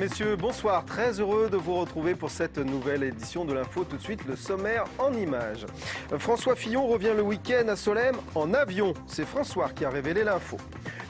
messieurs, bonsoir. Très heureux de vous retrouver pour cette nouvelle édition de l'info. Tout de suite, le sommaire en images. François Fillon revient le week-end à Solesmes en avion. C'est François qui a révélé l'info.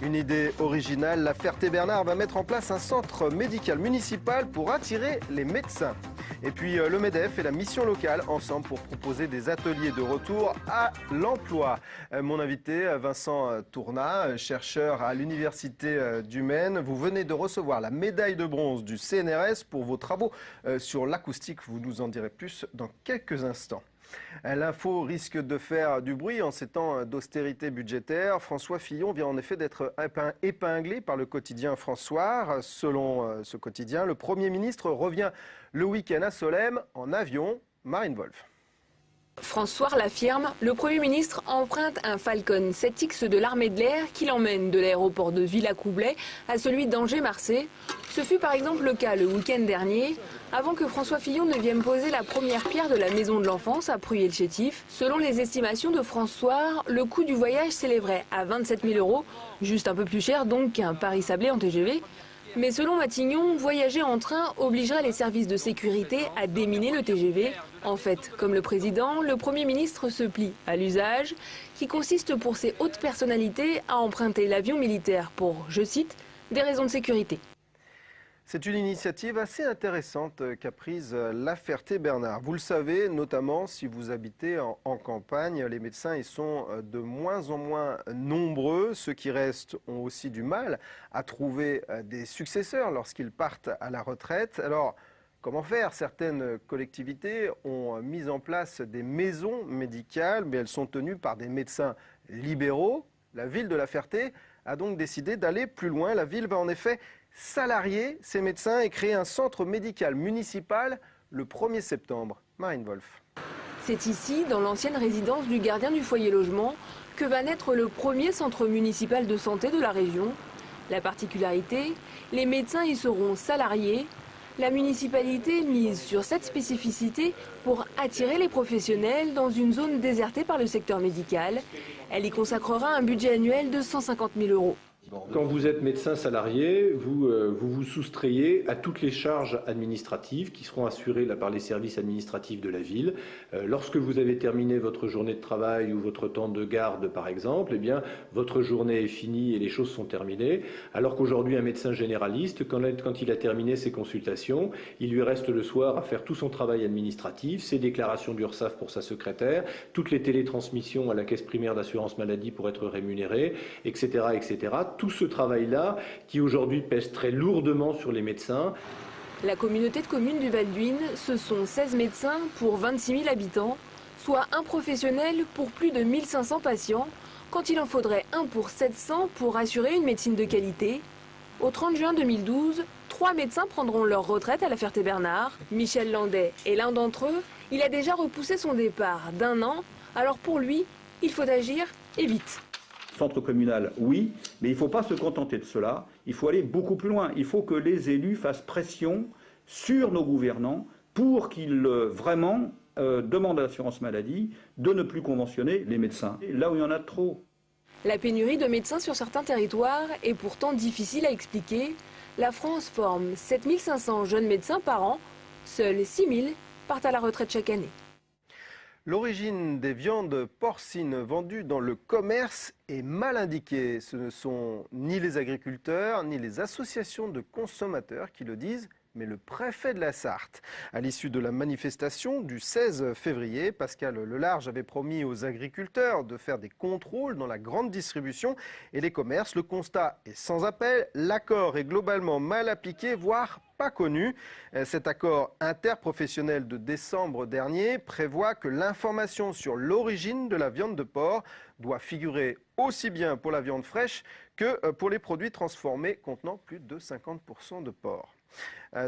Une idée originale, la Ferté-Bernard va mettre en place un centre médical municipal pour attirer les médecins. Et puis le MEDEF et la mission locale ensemble pour proposer des ateliers de retour à l'emploi. Mon invité, Vincent Tournat, chercheur à l'Université du Maine. Vous venez de recevoir la médaille de bronze du CNRS pour vos travaux sur l'acoustique. Vous nous en direz plus dans quelques instants. L'info risque de faire du bruit en ces temps d'austérité budgétaire. François Fillon vient en effet d'être épinglé par le quotidien François. Selon ce quotidien, le Premier ministre revient le week-end à Solesmes en avion. Marine Wolf. François l'affirme, le Premier ministre emprunte un Falcon 7X de l'armée de l'air qui l'emmène de l'aéroport de Villacoublay à celui d'Angers-Marseille. Ce fut par exemple le cas le week-end dernier, avant que François Fillon ne vienne poser la première pierre de la maison de l'enfance à Pruyé-le-Chétif. Selon les estimations de François, le coût du voyage s'élèverait à 27 000 €, juste un peu plus cher donc qu'un Paris-Sablé en TGV. Mais selon Matignon, voyager en train obligerait les services de sécurité à déminer le TGV. En fait, comme le président, le Premier ministre se plie à l'usage, qui consiste pour ses hautes personnalités à emprunter l'avion militaire pour, je cite, des raisons de sécurité. C'est une initiative assez intéressante qu'a prise la Ferté-Bernard. Vous le savez, notamment si vous habitez en campagne, les médecins y sont de moins en moins nombreux. Ceux qui restent ont aussi du mal à trouver des successeurs lorsqu'ils partent à la retraite. Alors, comment faire? Certaines collectivités ont mis en place des maisons médicales, mais elles sont tenues par des médecins libéraux. La ville de La Ferté a donc décidé d'aller plus loin. La ville va en effet salarier ces médecins et créer un centre médical municipal le 1er septembre. Marine Wolf. C'est ici, dans l'ancienne résidence du gardien du foyer logement, que va naître le premier centre municipal de santé de la région. La particularité, les médecins y seront salariés. La municipalité mise sur cette spécificité pour attirer les professionnels dans une zone désertée par le secteur médical. Elle y consacrera un budget annuel de 150 000 €. Quand vous êtes médecin salarié, vous soustrayez à toutes les charges administratives qui seront assurées là, par les services administratifs de la ville. Lorsque vous avez terminé votre journée de travail ou votre temps de garde, par exemple, eh bien, votre journée est finie et les choses sont terminées. Alors qu'aujourd'hui, un médecin généraliste, quand il a terminé ses consultations, il lui reste le soir à faire tout son travail administratif, ses déclarations d'URSSAF pour sa secrétaire, toutes les télétransmissions à la caisse primaire d'assurance maladie pour être rémunéré, etc., etc. Tout ce travail-là, qui aujourd'hui pèse très lourdement sur les médecins. La communauté de communes du Val d'Huisne, ce sont 16 médecins pour 26 000 habitants, soit un professionnel pour plus de 1500 patients, quand il en faudrait un pour 700 pour assurer une médecine de qualité. Au 30 juin 2012, 3 médecins prendront leur retraite à la Ferté-Bernard. Michel Landais est l'un d'entre eux. Il a déjà repoussé son départ d'1 an, alors pour lui, il faut agir et vite. Centre communal, oui, mais il ne faut pas se contenter de cela. Il faut aller beaucoup plus loin. Il faut que les élus fassent pression sur nos gouvernants pour qu'ils vraiment demandent à l'assurance maladie de ne plus conventionner les médecins, là où il y en a trop. La pénurie de médecins sur certains territoires est pourtant difficile à expliquer. La France forme 7 500 jeunes médecins par an. Seuls 6 000 partent à la retraite chaque année. L'origine des viandes porcines vendues dans le commerce est mal indiquée. Ce ne sont ni les agriculteurs ni les associations de consommateurs qui le disent, mais le préfet de la Sarthe. À l'issue de la manifestation du 16 février, Pascal Lelarge avait promis aux agriculteurs de faire des contrôles dans la grande distribution et les commerces. Le constat est sans appel, l'accord est globalement mal appliqué, voire pas connu. Cet accord interprofessionnel de décembre dernier prévoit que l'information sur l'origine de la viande de porc doit figurer aussi bien pour la viande fraîche que pour les produits transformés contenant plus de 50% de porc.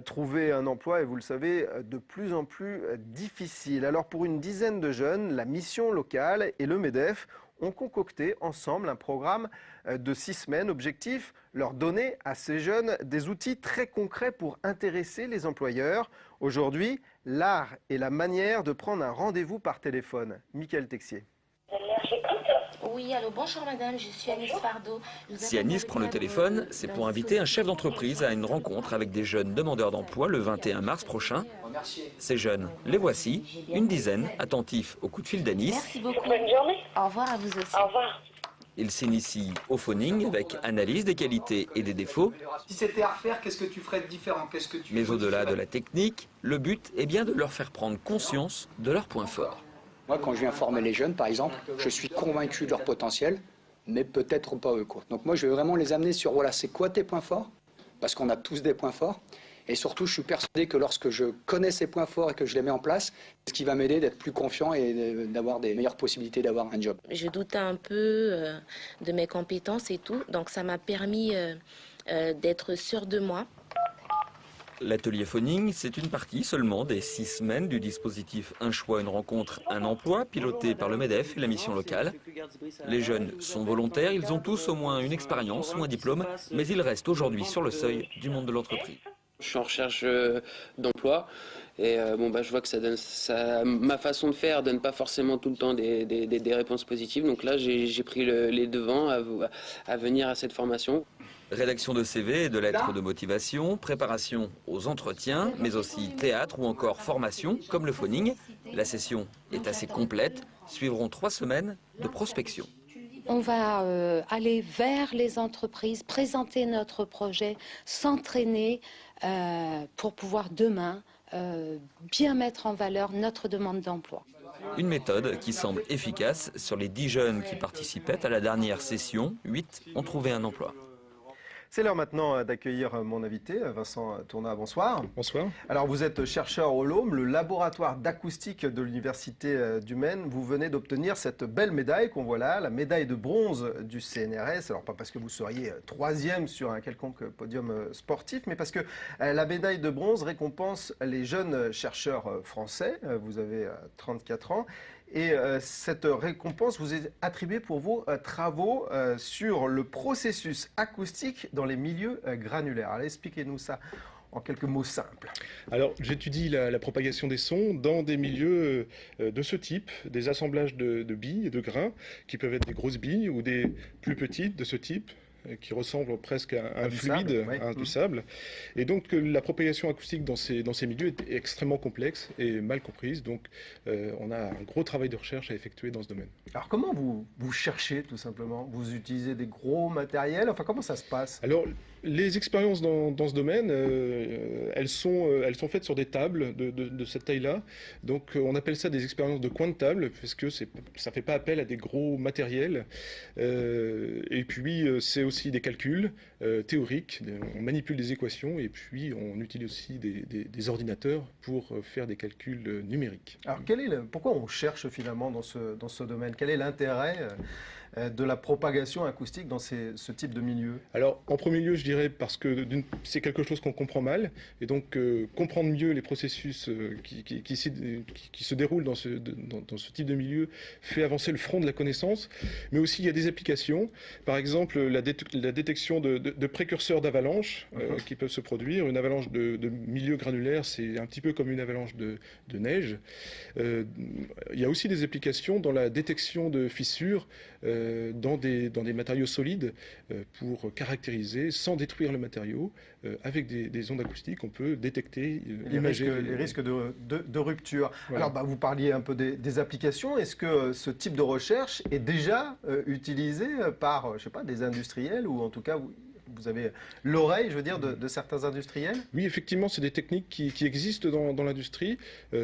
Trouver un emploi est, vous le savez, de plus en plus difficile. Alors pour une dizaine de jeunes, la mission locale et le MEDEF ont concocté ensemble un programme de 6 semaines. Objectif, leur donner à ces jeunes des outils très concrets pour intéresser les employeurs. Aujourd'hui, l'art et la manière de prendre un rendez-vous par téléphone. Michael Texier. Oui, allô, bonjour madame, je suis Anis Fardo. Si Anis prend le téléphone, c'est pour inviter un chef d'entreprise à une rencontre avec des jeunes demandeurs d'emploi le 21 mars prochain. Ces jeunes, les voici, une dizaine, attentifs au coup de fil d'Anis. Merci beaucoup. Bonne journée. Au revoir à vous aussi. Au revoir. Ils s'initient au phoning avec analyse des qualités et des défauts. Si c'était à refaire, qu'est-ce que tu ferais de différent? Mais au-delà de la technique, le but est bien de leur faire prendre conscience de leurs points forts. Moi, quand je viens former les jeunes, par exemple, je suis convaincu de leur potentiel, mais peut-être pas eux, quoi. Donc moi, je vais vraiment les amener sur, voilà, c'est quoi tes points forts? Parce qu'on a tous des points forts. Et surtout, je suis persuadé que lorsque je connais ces points forts et que je les mets en place, c'est ce qui va m'aider d'être plus confiant et d'avoir des meilleures possibilités d'avoir un job. Je doutais un peu de mes compétences et tout, donc ça m'a permis d'être sûre de moi. L'atelier phoning, c'est une partie seulement des 6 semaines du dispositif Un choix, une rencontre, un emploi, piloté par le MEDEF et la mission locale. Les jeunes sont volontaires, ils ont tous au moins une expérience ou un diplôme, mais ils restent aujourd'hui sur le seuil du monde de l'entreprise. Je suis en recherche d'emploi et je vois que ma façon de faire donne pas forcément tout le temps des réponses positives. Donc là, j'ai pris les devants à venir à cette formation. Rédaction de CV et de lettres de motivation, préparation aux entretiens, mais aussi théâtre ou encore formation, comme le phoning. La session est assez complète. Suivront 3 semaines de prospection. On va aller vers les entreprises, présenter notre projet, s'entraîner pour pouvoir demain bien mettre en valeur notre demande d'emploi. Une méthode qui semble efficace. Sur les 10 jeunes qui participaient à la dernière session, 8 ont trouvé un emploi. C'est l'heure maintenant d'accueillir mon invité, Vincent Tournat. Bonsoir. Bonsoir. Alors vous êtes chercheur au LOM, le laboratoire d'acoustique de l'Université du Maine. Vous venez d'obtenir cette belle médaille qu'on voit là, la médaille de bronze du CNRS. Alors pas parce que vous seriez 3e sur un quelconque podium sportif, mais parce que la médaille de bronze récompense les jeunes chercheurs français. Vous avez 34 ans. Et cette récompense vous est attribuée pour vos travaux sur le processus acoustique dans les milieux granulaires. Alors, expliquez-nous ça en quelques mots simples. Alors, j'étudie la propagation des sons dans des milieux de ce type, des assemblages de billes et de grains, qui peuvent être des grosses billes ou des plus petites de ce type, qui ressemble presque à un fluide, à du sable. Et donc la propagation acoustique dans ces milieux est extrêmement complexe et mal comprise. Donc on a un gros travail de recherche à effectuer dans ce domaine. Alors comment vous cherchez tout simplement? Vous utilisez des gros matériels? Enfin comment ça se passe? Alors les expériences dans ce domaine, elles sont faites sur des tables de cette taille-là. Donc on appelle ça des expériences de coin de table, parce que ça ne fait pas appel à des gros matériels. Et puis c'est aussi des calculs théoriques, on manipule des équations et puis on utilise aussi des ordinateurs pour faire des calculs numériques. Alors pourquoi on cherche finalement dans ce domaine? Quel est l'intérêt de la propagation acoustique dans ce type de milieu? Alors en premier lieu, je dirais parce que c'est quelque chose qu'on comprend mal, et donc comprendre mieux les processus qui se déroulent dans ce type de milieu fait avancer le front de la connaissance, mais aussi il y a des applications, par exemple la détection de précurseurs d'avalanche qui peuvent se produire. Une avalanche de milieu granulaire, c'est un petit peu comme une avalanche de neige. Il y a aussi des applications dans la détection de fissures dans des matériaux solides pour caractériser, sans détruire le matériau, avec des ondes acoustiques, on peut détecter, imager les risques de rupture. Voilà. Alors vous parliez un peu des applications. Est-ce que ce type de recherche est déjà utilisé par, je sais pas, des industriels, ou en tout cas vous avez l'oreille, je veux dire, de certains industriels? Oui, effectivement, c'est des techniques qui existent dans l'industrie,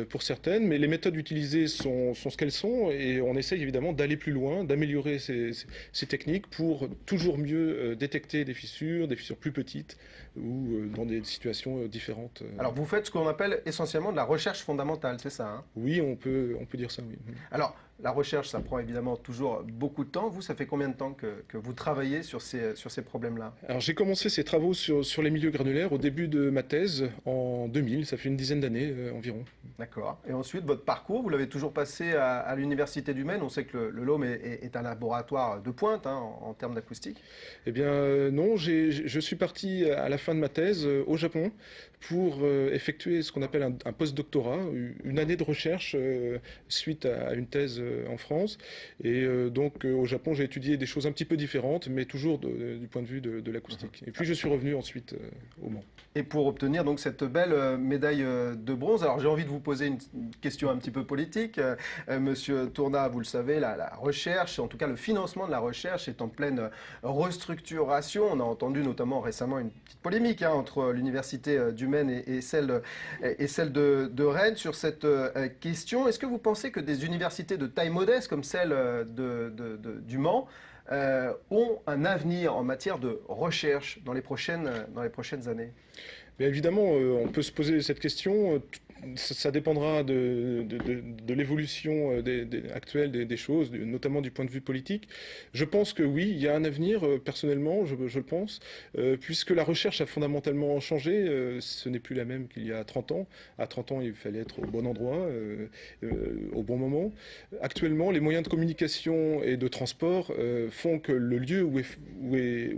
pour certaines, mais les méthodes utilisées sont ce qu'elles sont, et on essaye évidemment d'aller plus loin, d'améliorer ces techniques pour toujours mieux détecter des fissures plus petites, ou dans des situations différentes. Alors vous faites ce qu'on appelle essentiellement de la recherche fondamentale, c'est ça, hein? Oui, on peut dire ça, oui. Alors, la recherche, ça prend évidemment toujours beaucoup de temps. Vous, ça fait combien de temps que vous travaillez sur ces problèmes-là? Alors j'ai commencé ces travaux sur les milieux granulaires au début de ma thèse en 2000, ça fait une dizaine d'années environ. D'accord. Et ensuite, votre parcours, vous l'avez toujours passé à l'Université du Maine. On sait que le LOM est un laboratoire de pointe en termes d'acoustique. Eh bien non, je suis parti à la fin de ma thèse au Japon pour effectuer ce qu'on appelle un post-doctorat, une année de recherche suite à une thèse en France. Et donc au Japon, j'ai étudié des choses un petit peu différentes, mais toujours du point de vue de l'acoustique. Et puis je suis revenu ensuite au Mans. Et pour obtenir donc cette belle médaille de bronze, alors j'ai envie de vous poser une question un petit peu politique. Monsieur Tournat, vous le savez, la recherche, en tout cas le financement de la recherche est en pleine restructuration. On a entendu notamment récemment une petite polémique entre l'université du Maine et celle de Rennes sur cette question. Est-ce que vous pensez que des universités de taille modeste comme celle du Mans ont un avenir en matière de recherche dans les prochaines années? Mais évidemment, on peut se poser cette question. Ça dépendra de l'évolution actuelle des choses, notamment du point de vue politique. Je pense que oui, il y a un avenir, personnellement, je le pense, puisque la recherche a fondamentalement changé. Ce n'est plus la même qu'il y a 30 ans. À 30 ans, il fallait être au bon endroit, au bon moment. Actuellement, les moyens de communication et de transport font que le lieu où est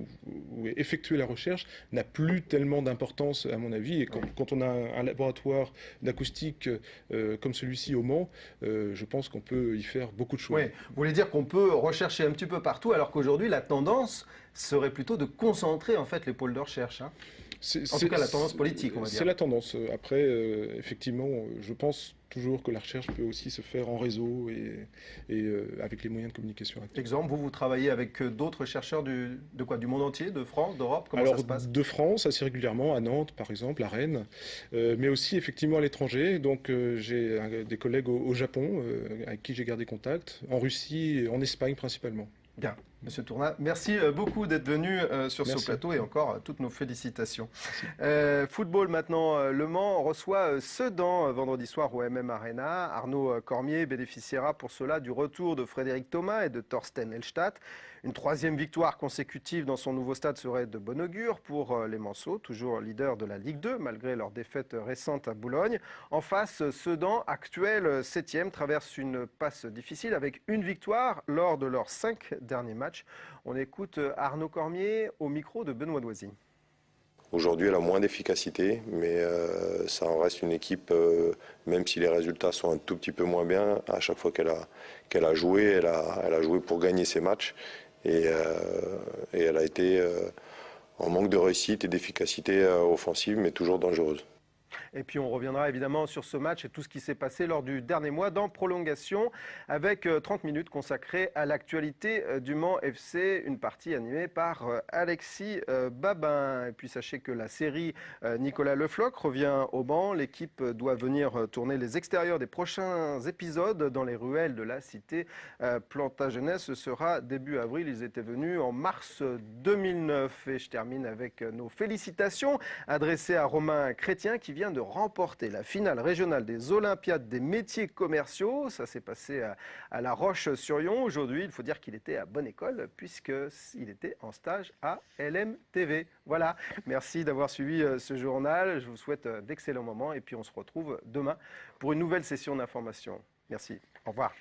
effectuée la recherche n'a plus tellement d'importance, à mon avis. Et quand on a un laboratoire d'acoustique comme celui-ci au Mans, je pense qu'on peut y faire beaucoup de choses. Oui, vous voulez dire qu'on peut rechercher un petit peu partout, alors qu'aujourd'hui, la tendance serait plutôt de concentrer en fait les pôles de recherche. En tout cas, la tendance politique, on va dire. C'est la tendance. Après, effectivement, je pense toujours que la recherche peut aussi se faire en réseau et avec les moyens de communication actuels. Exemple, vous travaillez avec d'autres chercheurs du monde entier, de France, d'Europe? Comment ça se passe? De France, assez régulièrement, à Nantes par exemple, à Rennes, mais aussi effectivement à l'étranger. Donc j'ai des collègues au Japon avec qui j'ai gardé contact, en Russie et en Espagne principalement. Bien. Monsieur Tournat, merci beaucoup d'être venu sur ce plateau et encore toutes nos félicitations. Football maintenant, Le Mans reçoit Sedan vendredi soir au MM Arena. Arnaud Cormier bénéficiera pour cela du retour de Frédéric Thomas et de Thorsten Hellstadt. Une troisième victoire consécutive dans son nouveau stade serait de bon augure pour les Manceaux, toujours leader de la Ligue 2 malgré leur défaite récente à Boulogne. En face, Sedan, actuel 7e, traverse une passe difficile avec une victoire lors de leurs 5 derniers matchs. On écoute Arnaud Cormier au micro de Benoît Doisy. Aujourd'hui, elle a moins d'efficacité, mais ça en reste une équipe, même si les résultats sont un tout petit peu moins bien, à chaque fois qu'elle a joué, elle a joué pour gagner ses matchs. Et elle a été en manque de réussite et d'efficacité offensive, mais toujours dangereuse. Et puis on reviendra évidemment sur ce match et tout ce qui s'est passé lors du dernier mois dans prolongation avec 30 minutes consacrées à l'actualité du Mans FC, une partie animée par Alexis Babin. Et puis sachez que la série Nicolas Le Floch revient au Mans. L'équipe doit venir tourner les extérieurs des prochains épisodes dans les ruelles de la cité Plantagenêt. Ce sera début avril. Ils étaient venus en mars 2009. Et je termine avec nos félicitations adressées à Romain Chrétien qui vient de remporter la finale régionale des Olympiades des métiers commerciaux. Ça s'est passé à La Roche-sur-Yon. Aujourd'hui, il faut dire qu'il était à bonne école puisqu'il était en stage à LMTV. Voilà, merci d'avoir suivi ce journal. Je vous souhaite d'excellents moments et puis on se retrouve demain pour une nouvelle session d'information. Merci, au revoir.